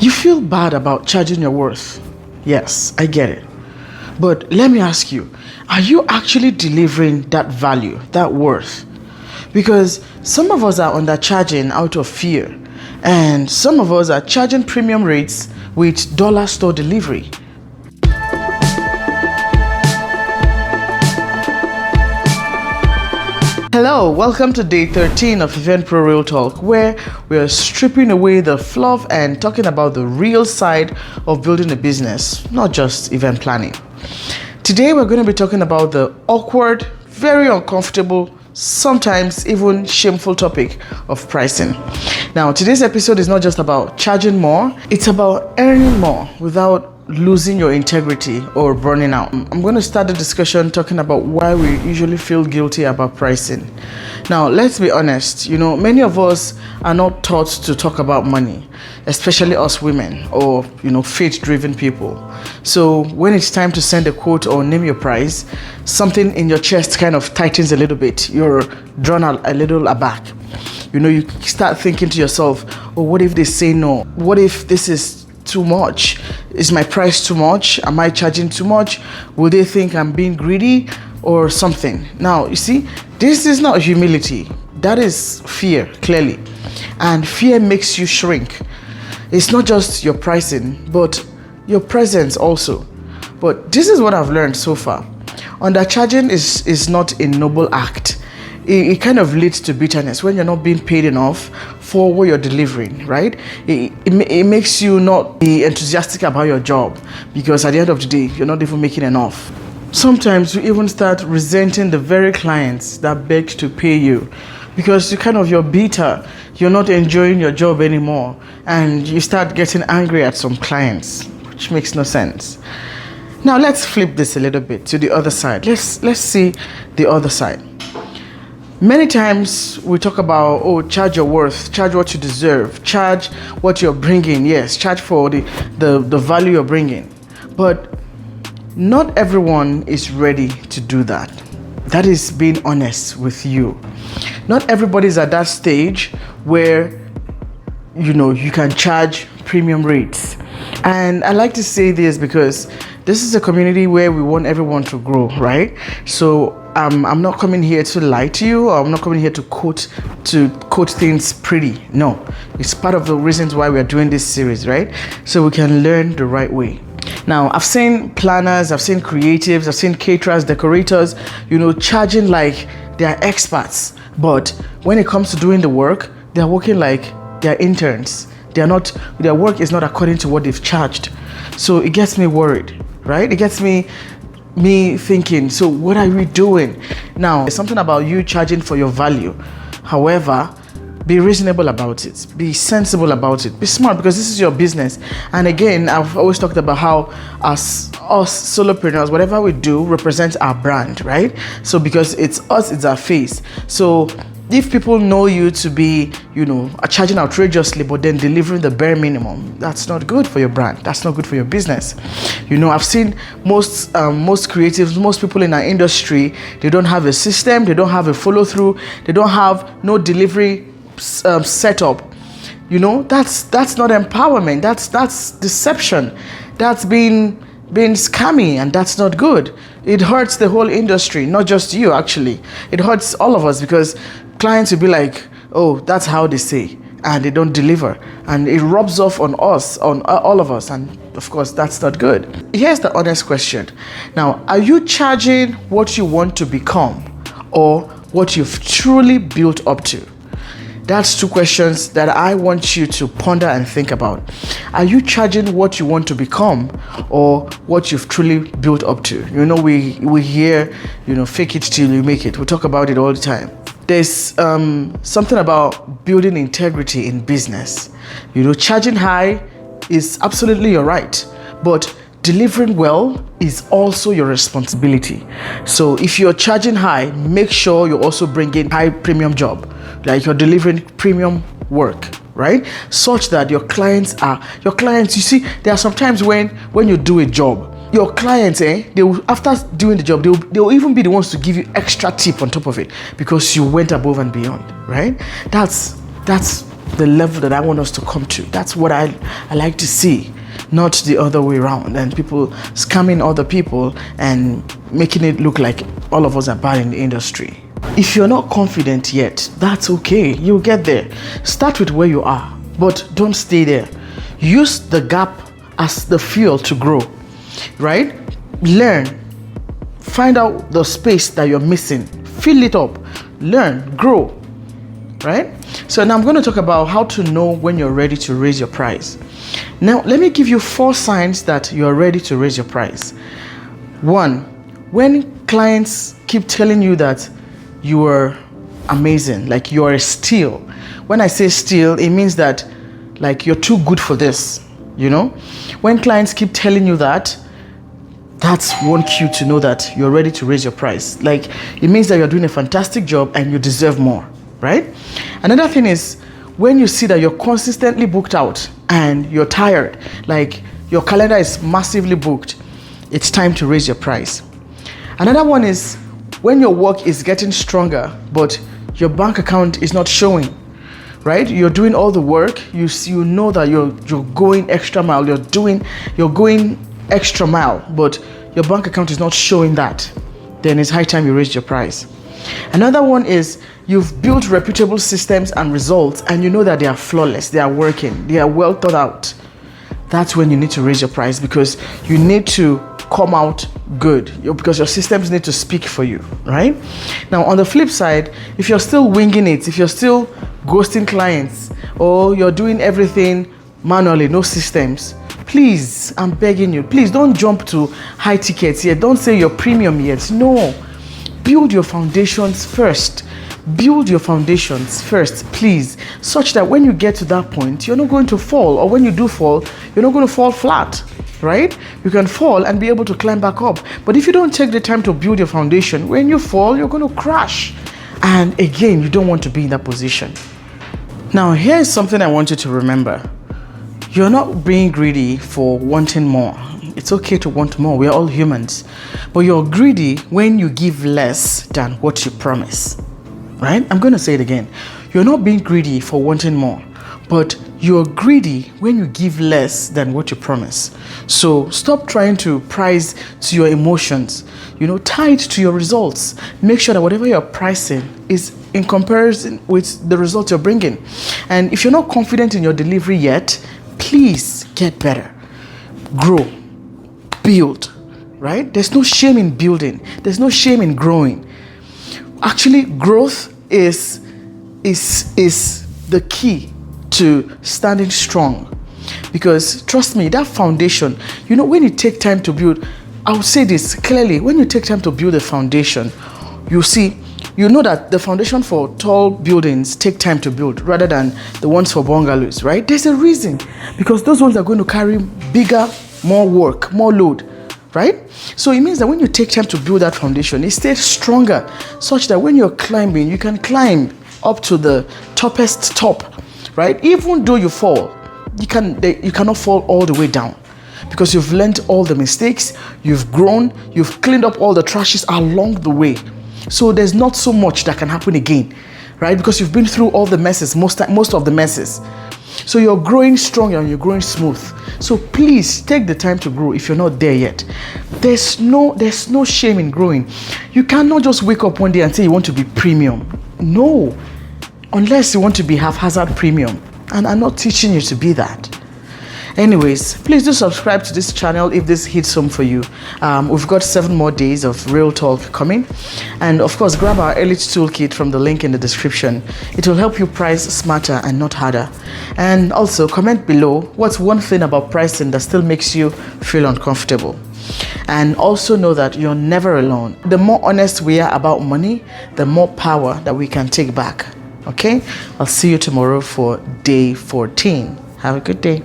You feel bad about charging your worth. Yes, I get it. But let me ask you, are you actually delivering that value, that worth? Because some of us are undercharging out of fear, and some of us are charging premium rates with dollar store delivery. Hello, welcome to day 13 of Event Pro Real Talk, where we are stripping away the fluff and talking about the real side of building a business, not just event planning. Today we're going to be talking about the awkward, very uncomfortable, sometimes even shameful topic of pricing. Now, today's episode is not just about charging more, it's about earning more without losing your integrity or burning out. I'm going to start the discussion talking about why we usually feel guilty about pricing. Now, let's be honest, many of us are not taught to talk about money, especially us women or, faith-driven people. So when it's time to send a quote or name your price, something in your chest kind of tightens a little bit. You're drawn a little aback. You start thinking to yourself, oh, what if they say no? What if this is too much? Is my price too much? Am I charging too much? Will they think I'm being greedy or something? Now, you see, this is not humility. That is fear, clearly. And fear makes you shrink. It's not just your pricing, but your presence also. But this is what I've learned so far. Undercharging is not a noble act. It kind of leads to bitterness when you're not being paid enough for what you're delivering, right? It makes you not be enthusiastic about your job because at the end of the day, you're not even making enough. Sometimes you even start resenting the very clients that begged to pay you because you're bitter, you're not enjoying your job anymore, and you start getting angry at some clients, which makes no sense. Now let's flip this a little bit to the other side. Let's see the other side. Many times we talk about, charge your worth, charge what you deserve, charge what you're bringing. Yes, charge for the value you're bringing. But not everyone is ready to do that. That is being honest with you. Not everybody's at that stage where, you can charge premium rates. And I like to say this because this is a community where we want everyone to grow, right? So I'm not coming here to lie to you, or I'm not coming here to quote things pretty. No, it's part of the reasons why we're doing this series, right? So we can learn the right way. Now, I've seen planners, I've seen creatives, I've seen caterers, decorators, charging like they're experts. But when it comes to doing the work, they're working like they're interns. Their work is not according to what they've charged. So it gets me worried, right? It gets me thinking, so what are we doing? Now, there's something about you charging for your value. However, be reasonable about it. Be sensible about it. Be smart, because this is your business. And again, I've always talked about how us solopreneurs, whatever we do represents our brand, right? So because it's us, it's our face. So if people know you to be, charging outrageously, but then delivering the bare minimum, that's not good for your brand. That's not good for your business. I've seen most creatives, most people in our industry, they don't have a system, they don't have a follow through, they don't have no delivery setup. That's not empowerment. That's deception. That's being scammy, and that's not good. It hurts the whole industry, not just you. Actually, it hurts all of us, because clients will be like, oh, that's how they say, and they don't deliver, and it rubs off on us, on all of us, and of course that's not good. Here's the honest question. Now, are you charging what you want to become, or what you've truly built up to? That's two questions that I want you to ponder and think about. Are you charging what you want to become, or what you've truly built up to? We hear, fake it till you make it. We talk about it all the time. There's something about building integrity in business. Charging high is absolutely your right, but delivering well is also your responsibility. So if you're charging high, make sure you also bring in high premium job, like you're delivering premium work, right? Such that your clients, you see, there are some times when you do a job, your clients, they will, after doing the job, they'll even be the ones to give you extra tip on top of it, because you went above and beyond, right? That's the level that I want us to come to. That's what I like to see, not the other way around, and people scamming other people and making it look like all of us are bad in the industry. If you're not confident yet, that's okay. You'll get there. Start with where you are, but don't stay there. Use the gap as the fuel to grow, right? Learn. Find out the space that you're missing. Fill it up. Learn. Grow, right? So now I'm going to talk about how to know when you're ready to raise your price. Now, let me give you 4 signs that you're ready to raise your price. 1, when clients keep telling you that you are amazing, like you are a steal. When I say steal, it means that like you're too good for this, you know? When clients keep telling you that, that's one cue to know that you're ready to raise your price. Like, it means that you're doing a fantastic job and you deserve more, right? Another thing is when you see that you're consistently booked out and you're tired, like your calendar is massively booked, it's time to raise your price. Another one is when your work is getting stronger, but your bank account is not showing, right? You're doing all the work. You know that you're going extra mile. You're going extra mile, but your bank account is not showing that. Then it's high time you raise your price. Another one is you've built reputable systems and results, and you know that they are flawless. They are working. They are well thought out. That's when you need to raise your price, because you need to come out good, because your systems need to speak for you, right? Now, on the flip side, if you're still winging it, if you're still ghosting clients, or you're doing everything manually, no systems, please, I'm begging you, please don't jump to high tickets yet. Don't say you're premium yet. No, build your foundations first. Build your foundations first, please, such that when you get to that point, you're not going to fall, or when you do fall, you're not going to fall flat, right? You can fall and be able to climb back up. But if you don't take the time to build your foundation, when you fall, you're going to crash. And again, you don't want to be in that position. Now, here's something I want you to remember. You're not being greedy for wanting more. It's okay to want more. We're all humans. But you're greedy when you give less than what you promise. Right? I'm going to say it again. You're not being greedy for wanting more, but you're greedy when you give less than what you promise. So stop trying to price to your emotions, tied to your results. Make sure that whatever you're pricing is in comparison with the results you're bringing. And if you're not confident in your delivery yet, please get better. Grow. Build. Right? There's no shame in building. There's no shame in growing. Actually, growth is the key to standing strong, because trust me, that foundation, when you take time to build, I would say this clearly, when you take time to build a foundation, you know that the foundation for tall buildings take time to build rather than the ones for bungalows, right? There's a reason, because those ones are going to carry bigger, more work, more load, right? So it means that when you take time to build that foundation, it stays stronger, such that when you're climbing, you can climb up to the toppest top, right? Even though you fall, you cannot fall all the way down, because you've learned all the mistakes, you've grown, you've cleaned up all the trashes along the way. So there's not so much that can happen again, right? Because you've been through all the messes, most of the messes. So you're growing strong and you're growing smooth. So please take the time to grow if you're not there yet. There's no shame in growing. You cannot just wake up one day and say you want to be premium. No, unless you want to be haphazard premium. And I'm not teaching you to be that. Anyways, please do subscribe to this channel if this hits home for you. We've got 7 more days of real talk coming. And of course, grab our ELITE Toolkit from the link in the description. It will help you price smarter and not harder. And also, comment below what's one thing about pricing that still makes you feel uncomfortable. And also know that you're never alone. The more honest we are about money, the more power that we can take back. Okay? I'll see you tomorrow for day 14. Have a good day.